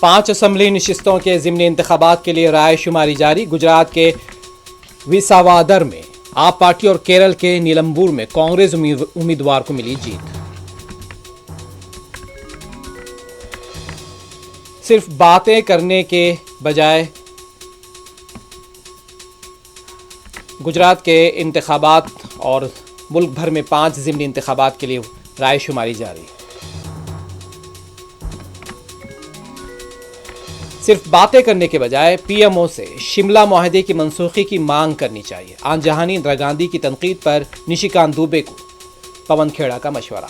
5 assembly नशिस्तों के ज़िमनी इंतखाबात के लिए राय शुमारी जारी। गुजरात के विसावादर में आप पार्टी और केरल के नीलंबूर में कांग्रेस उम्मीदवार को मिली जीत। सिर्फ बातें करने के बजाय गुजरात के इंतखाबात और मुल्क भर में 5 ज़िमनी इंतखाबात के लिए राय शुमारी जारी। सिर्फ बातें करने के बजाय पीएमओ से शिमला मुआहदे की मनसूखी की मांग करनी चाहिए। आन जहानी इंदिरा गांधी की तनकीद पर निशिकांत दुबे को पवन खेड़ा का मशवरा।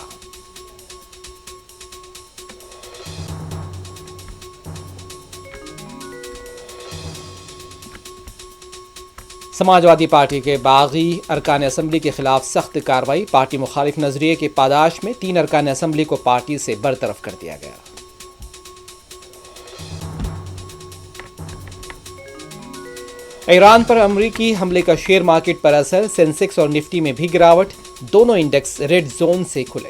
समाजवादी पार्टी के बागी अरकान असम्बली के खिलाफ सख्त कार्रवाई। पार्टी मुखालिफ नजरिए के पादाश में 3 अरकान असम्बली को पार्टी से बरतरफ कर दिया गया। ईरान पर अमरीकी हमले का शेयर मार्केट पर असर। सेंसेक्स और निफ्टी में भी गिरावट। दोनों इंडेक्स रेड जोन से खुले।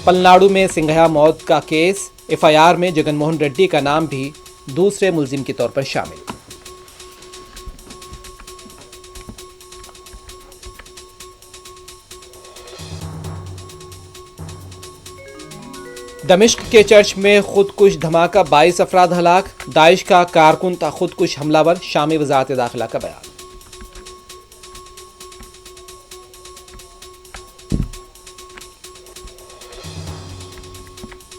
पलनाडु में सिंघया मौत का केस। एफआईआर में जगनमोहन रेड्डी का नाम भी दूसरे मुलजिम के तौर पर शामिल। दमिश्क के चर्च में खुदकुश धमाका, 22 अफराद हलाक। दाइश का कारकुन था खुदकुश हमलावर। शामी वज़ारत दाखिला का बयान।